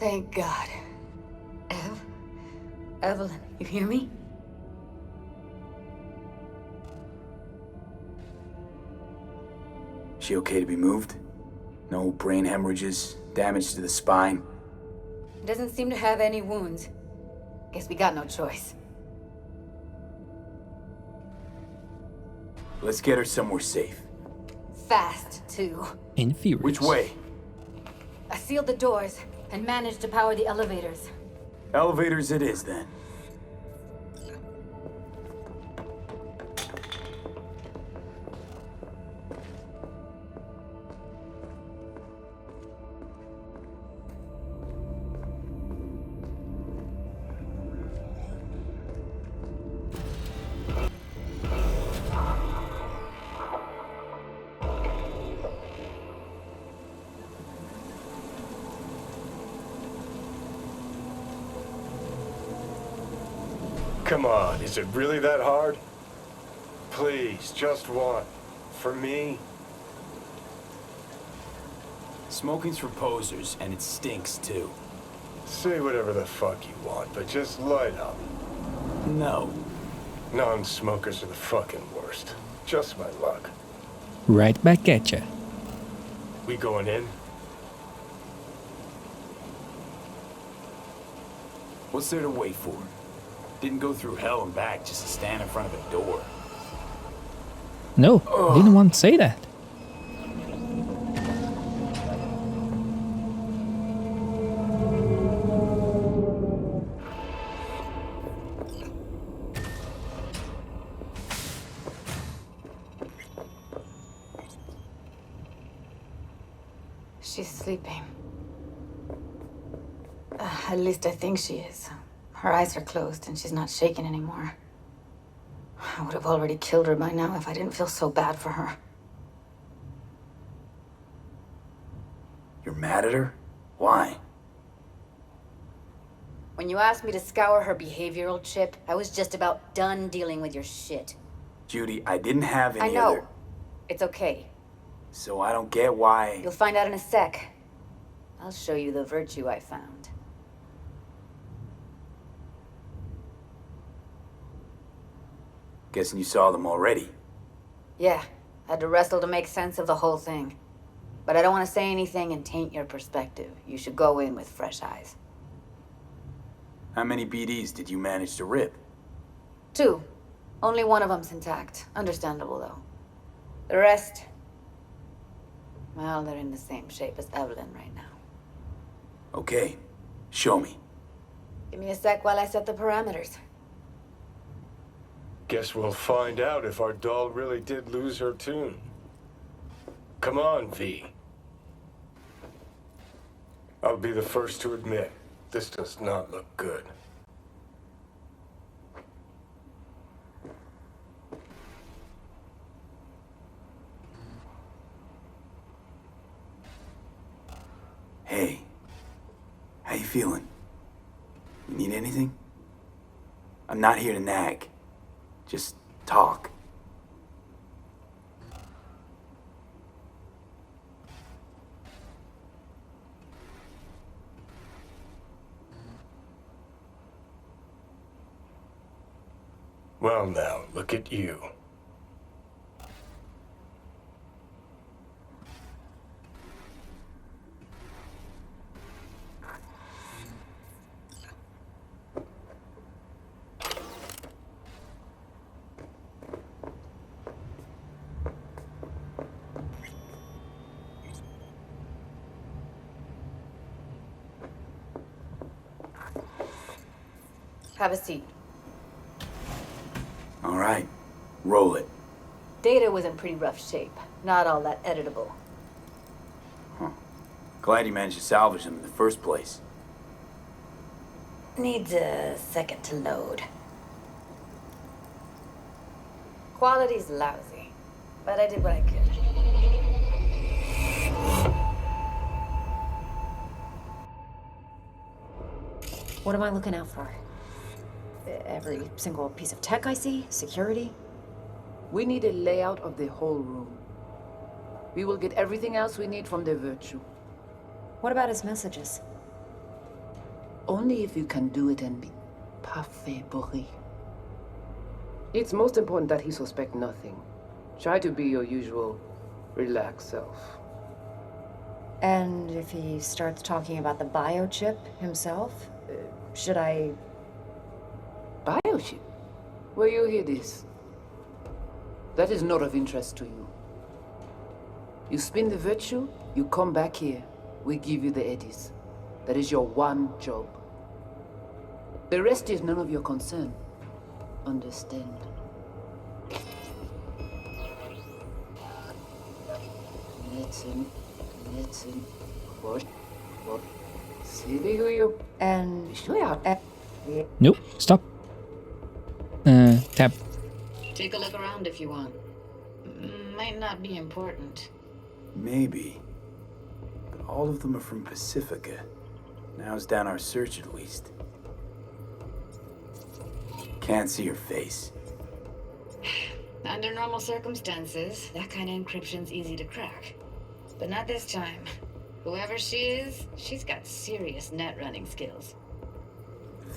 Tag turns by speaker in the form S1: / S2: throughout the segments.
S1: Thank God. Evelyn, you hear me?
S2: She okay to be moved? No brain hemorrhages, damage to the spine?
S1: Doesn't seem to have any wounds. Guess we got no choice.
S2: Let's get her somewhere safe.
S1: Fast, too.
S3: And furious.
S2: Which way?
S1: I sealed the doors and managed to power the elevators.
S2: Elevators it is, then.
S4: Come on, is it really that hard? Please, just one. For me?
S2: Smoking's for posers, and it stinks, too.
S4: Say whatever the fuck you want, but just light up.
S2: No.
S4: Non-smokers are the fucking worst. Just my luck.
S3: Right back at ya.
S4: We going in?
S2: What's there to wait for? Didn't go through hell and back just to stand in front of a door.
S3: No, didn't want to say that.
S1: She's sleeping. At least I think she is. Her eyes are closed and she's not shaking anymore. I would have already killed her by now if I didn't feel so bad for her.
S2: You're mad at her? Why?
S1: When you asked me to scour her behavioral chip, I was just about done dealing with your shit.
S2: Judy, I didn't have any
S1: I know.
S2: other...
S1: It's okay.
S2: So I don't get why...
S1: You'll find out in a sec. I'll show you the virtue I found.
S2: Guessing you saw them already.
S1: Yeah, had to wrestle to make sense of the whole thing. But I don't want to say anything and taint your perspective. You should go in with fresh eyes.
S2: How many BDs did you manage to rip?
S1: 2. Only one of them's intact. Understandable, though. The rest... well, they're in the same shape as Evelyn right now.
S2: Okay, show me.
S1: Give me a sec while I set the parameters.
S4: Guess we'll find out if our doll really did lose her tune. Come on, V. I'll be the first to admit, this does not look good.
S2: Hey, how you feeling? You need anything? I'm not here to nag. Just talk.
S4: Well now, look at you.
S1: Have a seat.
S2: All right, roll it.
S1: Data was in pretty rough shape. Not all that editable.
S2: Glad you managed to salvage them in the first place.
S1: Needs a second to load. Quality's lousy, but I did what I could.
S5: What am I looking out for? Every single piece of tech I see? Security?
S6: We need a layout of the whole room. We will get everything else we need from the virtue.
S5: What about his messages?
S6: Only if you can do it and be parfait bourré.
S7: It's most important that he suspect nothing. Try to be your usual, relaxed self.
S5: And if he starts talking about the biochip himself, should I...
S6: Biochip? Where you hear this? That is not of interest to you. You spin the virtue, you come back here. We give you the eddies. That is your one job. The rest is none of your concern. Understand? Listen. What? See you.
S5: And...
S3: Nope. Stop. Tab.
S1: Take a look around if you want. Might not be important.
S2: Maybe. But all of them are from Pacifica. Now's down our search at least. Can't see her face.
S1: Under normal circumstances, that kind of encryption's easy to crack. But not this time. Whoever she is, she's got serious net running skills.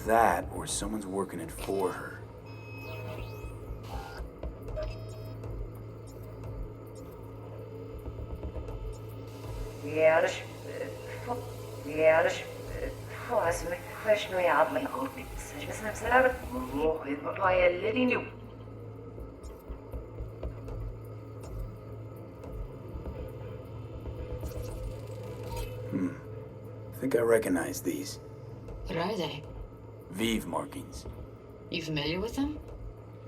S2: That, or someone's working it for her. I think I recognize these.
S1: What are they?
S2: Vive markings.
S1: You familiar with them?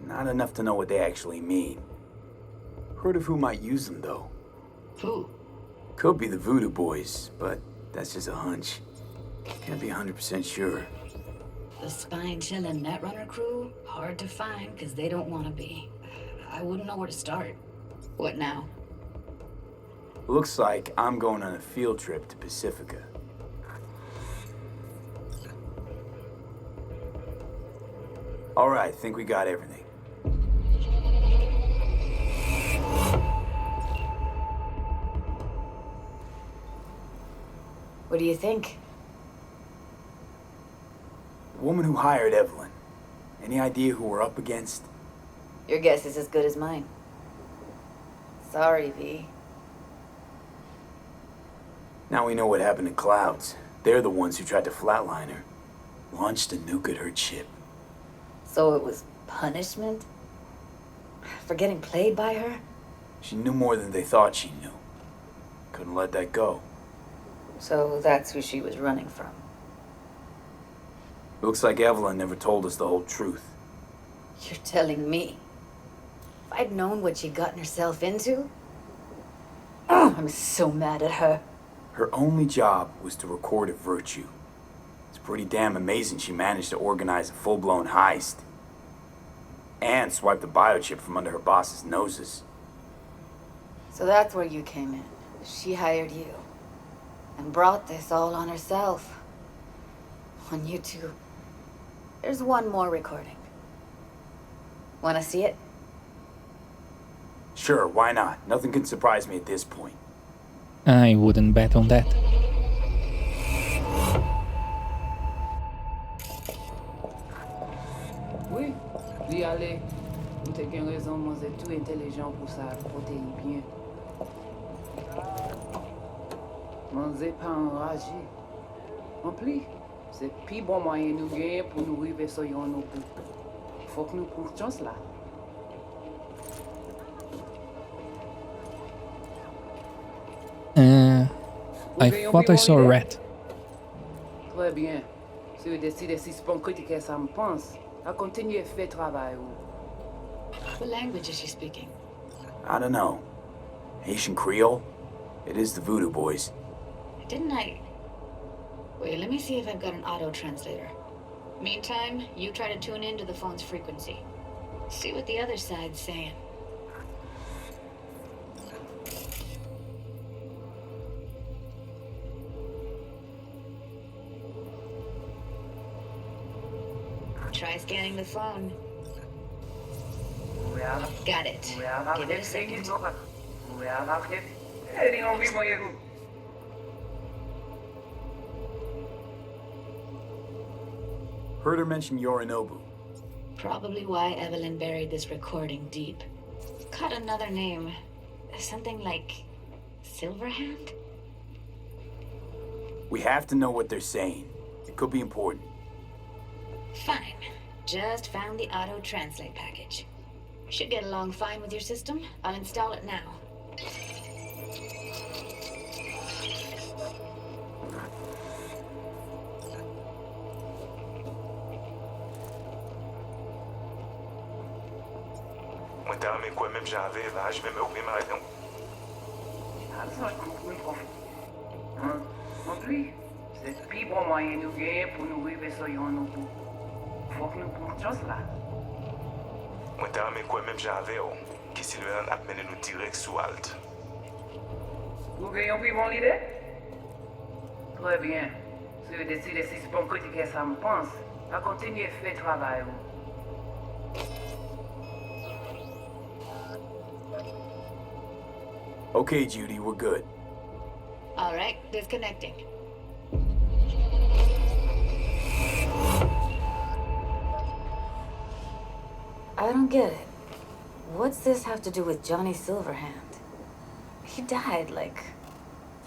S2: Not enough to know what they actually mean. Heard of who might use them, though.
S1: Who?
S2: Could be the Voodoo Boys, but that's just a hunch. Can't be 100% sure.
S1: The spine-chilling Netrunner crew? Hard to find, because they don't want to be. I wouldn't know where to start. What now?
S2: Looks like I'm going on a field trip to Pacifica. All right, think we got everything.
S1: What do you think?
S2: The woman who hired Evelyn. Any idea who we're up against?
S1: Your guess is as good as mine. Sorry, V.
S2: Now we know what happened to Clouds. They're the ones who tried to flatline her. Launched a nuke at her chip.
S1: So it was punishment? For getting played by her?
S2: She knew more than they thought she knew. Couldn't let that go.
S1: So that's who she was running from.
S2: Looks like Evelyn never told us the whole truth.
S1: You're telling me? If I'd known what she'd gotten herself into? Oh, I'm so mad at her.
S2: Her only job was to record a virtue. It's pretty damn amazing she managed to organize a full-blown heist. And swipe the biochip from under her boss's noses.
S1: So that's where you came in. She hired you. And brought this all on herself. On you two. There's one more recording. Wanna see it?
S2: Sure, why not? Nothing can surprise me at this point.
S3: I wouldn't bet on that.
S6: Oui, li ale. Ou te gen raison, moi c'est tout intelligent pour ça, protéger bien. Moi c'est pas enragé. En plus, c'est plus bon moyen nous gagner pour nous arriver sur yon nous plus. Faut que nous prenions chance là.
S3: I thought I saw a rat.
S6: Très bien. Si vous décidez de suspendre critiquer ça me pense, à continuer à faire travail.
S1: What language is she speaking?
S2: I don't know. Haitian Creole? It is the Voodoo Boys.
S1: Didn't I... Wait, let me see if I've got an auto-translator. Meantime, you try to tune into the phone's frequency. See what the other side's saying. Try scanning the phone. Got it. Give it a second.
S2: Heard her mention Yorinobu.
S1: Probably why Evelyn buried this recording deep. Caught another name. Something like Silverhand?
S2: We have to know what they're saying. It could be important.
S1: Fine. Just found the auto-translate package. Should get along fine with your system. I'll install it now.
S6: C'est le plus bon moyen nous gagner pour nous arriver sur Yorinobu. Faut que nous prenions là.
S8: Mwen ta ame kwen menm jan ave yo, ki Silverhand ap mene nou direk sou alt.
S6: Nous gagnons plus bon l'idée? Très bien. Si vous décidez si c'est bon critiquer ça me pense, à continuer à faire travail.
S2: Okay, Judy, we're good.
S1: All right, disconnecting. I don't get it. What's this have to do with Johnny Silverhand? He died, like,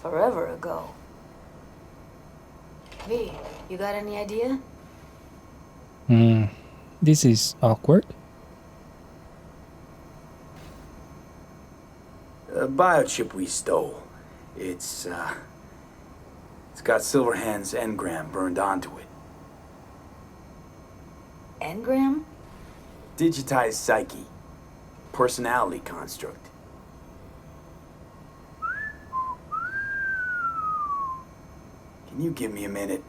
S1: forever ago. V, you got any idea?
S3: This is awkward.
S2: A biochip we stole. It's got Silverhand's engram burned onto it.
S1: Engram?
S2: Digitized psyche. Personality construct. Can you give me a minute?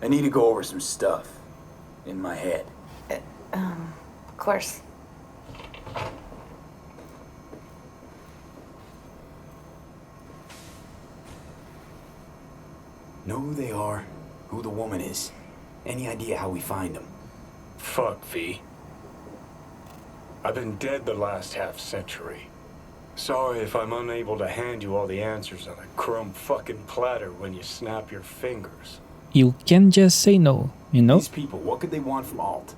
S2: I need to go over some stuff in my head.
S1: Of course.
S2: Know who they are, who the woman is. Any idea how we find them?
S4: Fuck, V. I've been dead the last half-century. Sorry if I'm unable to hand you all the answers on a chrome fucking platter when you snap your fingers.
S3: You can just say no, you know?
S2: These people, what could they want from Alt?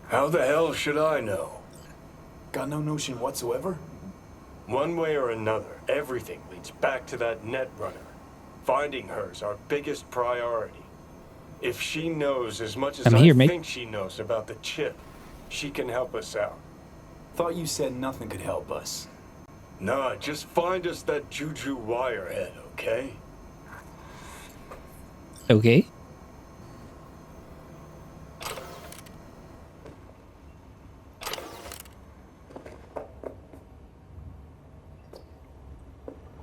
S4: How the hell should I know?
S2: Got no notion whatsoever?
S4: One way or another, everything leads back to that netrunner. Finding her's our biggest priority. If she knows as much as
S3: I'm
S4: I
S3: here, mate.
S4: think she knows about the chip, she can help us out.
S2: Thought you said nothing could help us.
S4: Nah, just find us that Juju Wirehead, okay?
S3: Okay.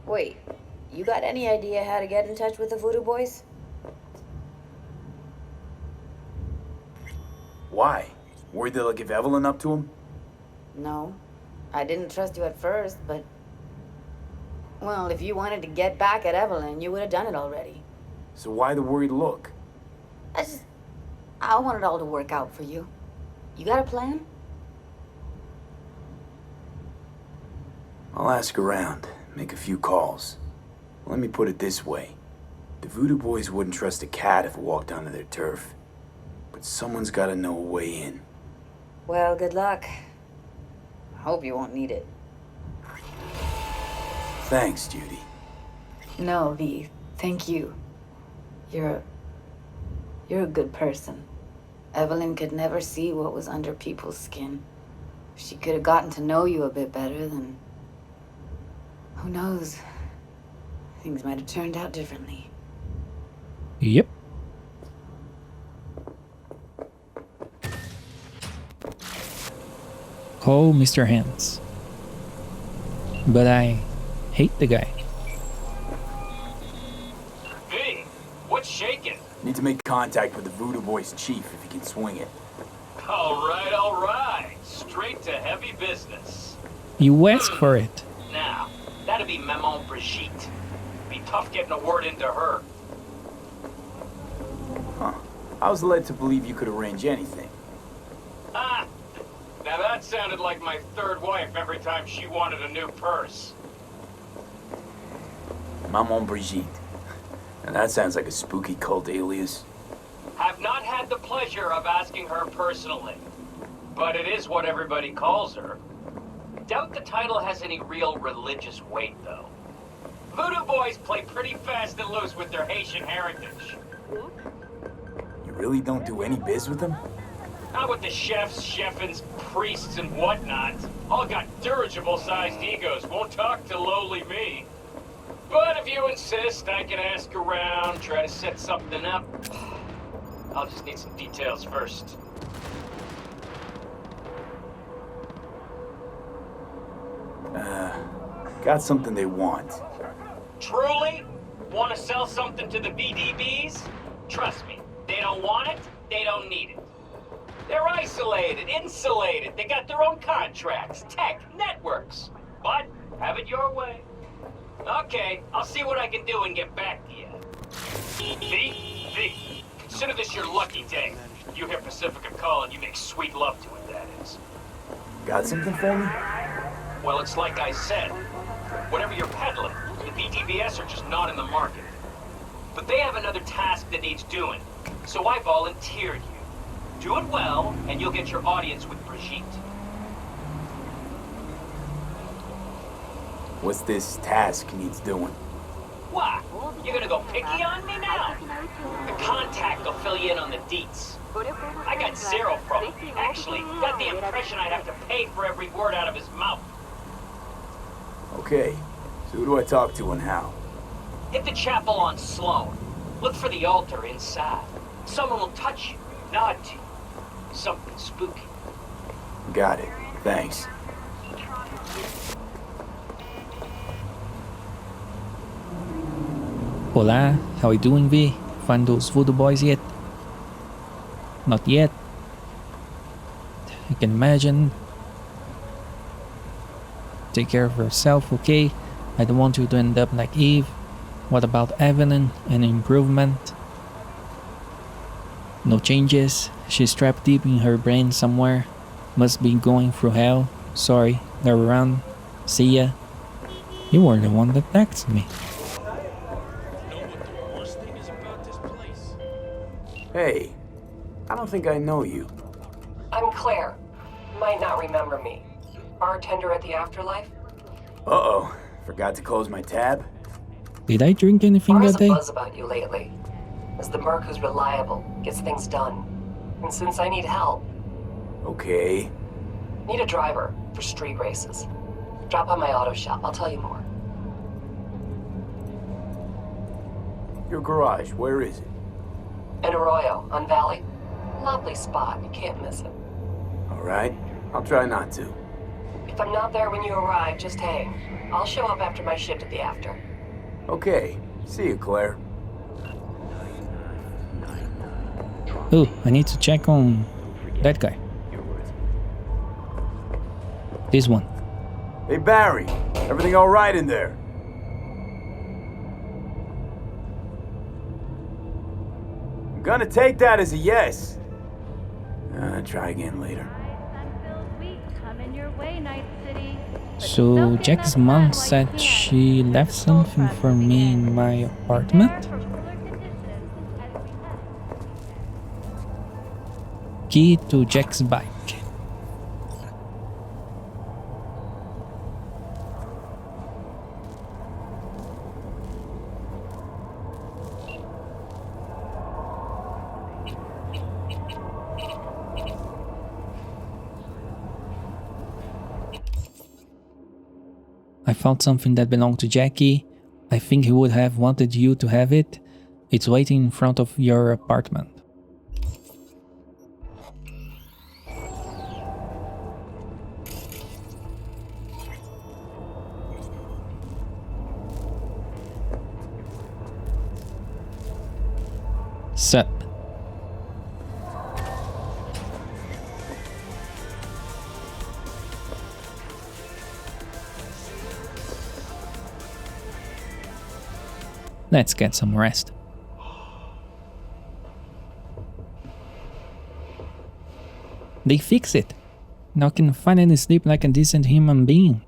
S1: Wait, you got any idea how to get in touch with the Voodoo Boys?
S2: Why? Worried they'll give Evelyn up to him?
S1: No. I didn't trust you at first, but... Well, if you wanted to get back at Evelyn, you would have done it already.
S2: So why the worried look?
S1: I want it all to work out for you. You got a plan?
S2: I'll ask around, make a few calls. Let me put it this way. The Voodoo Boys wouldn't trust a cat if it walked onto their turf. But someone's gotta know a way in.
S1: Well, good luck. I hope you won't need it.
S2: Thanks, Judy.
S1: No, V. Thank you. You're a good person. Evelyn could never see what was under people's skin. If she could have gotten to know you a bit better, then... Who knows? Things might have turned out differently.
S3: Yep. Call Mr. Hands. But I hate the guy.
S9: Hey, what's shaking?
S2: Need to make contact with the Voodoo Boys chief if he can swing it.
S9: All right. Straight to heavy business.
S3: You ask for it.
S9: Now, that'd be Maman Brigitte. Be tough getting a word into her.
S2: Huh. I was led to believe you could arrange anything.
S9: Ah, now that sounded like my third wife every time she wanted a new purse.
S2: Maman Brigitte. And that sounds like a spooky cult alias.
S9: Have not had the pleasure of asking her personally. But it is what everybody calls her. Doubt the title has any real religious weight, though. Voodoo boys play pretty fast and loose with their Haitian heritage.
S2: You really don't do any biz with them?
S9: Not with the chefs, chefins, priests, and whatnot. All got dirigible-sized egos, won't talk to lowly me. But if you insist, I can ask around, try to set something up. I'll just need some details first.
S2: Got something they want.
S9: Truly? Want to sell something to the VDBs? Trust me, they don't want it, they don't need it. They're isolated, insulated, they got their own contracts, tech, networks. But, have it your way. Okay, I'll see what I can do and get back to you. V, consider this your lucky day. You hear Pacifica calling, you make sweet love to it, that is.
S2: Got something for me?
S9: Well, it's like I said. Whatever you're peddling, the VDBS are just not in the market. But they have another task that needs doing, so I volunteered you. Do it well, and you'll get your audience with Brigitte.
S2: What's this task needs doing?
S9: What? You're gonna go picky on me now? The contact will fill you in on the deets. I got zero from him. Actually, got the impression I'd have to pay for every word out of his mouth.
S2: Okay, so who do I talk to and how?
S9: Hit the chapel on Sloan. Look for the altar inside. Someone will touch you, nod to you. Something spooky.
S2: Got it. Thanks.
S3: Hola, how you doing, V? Find those voodoo boys yet? Not yet. I can imagine. Take care of yourself, okay? I don't want you to end up like Eve. What about Evelyn? Any improvement? No changes. She's trapped deep in her brain somewhere. Must be going through hell. Sorry, they're around. See ya. You were the one that texted me.
S2: Hey, I don't think I know you.
S10: I'm Claire. Might not remember me. Bartender at the Afterlife?
S2: Uh-oh. Forgot to close my tab?
S3: Did I drink anything
S10: There's
S3: that
S10: a
S3: day?
S10: buzz about you lately. As the merc who's reliable, gets things done. And since I need help,
S2: Okay.
S10: need a driver for street races. Drop by my auto shop, I'll tell you more.
S2: Your garage, where is it?
S10: In Arroyo, on Valley. Lovely spot, you can't miss it.
S2: Alright, I'll try not to.
S10: If I'm not there when you arrive, just hang. I'll show up after my shift at the After.
S2: Okay, see you, Claire.
S3: Oh, I need to check on that guy. This one.
S2: Hey, Barry, everything alright in there? I'm gonna take that as a yes. Try again later.
S3: So Jack's mom said she left something for me in my apartment? Key to Jack's bike. I found something that belonged to Jackie. I think he would have wanted you to have it. It's waiting in front of your apartment. Sup? Let's get some rest. They fix it. Now I can finally sleep like a decent human being.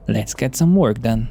S3: Let's get some work done.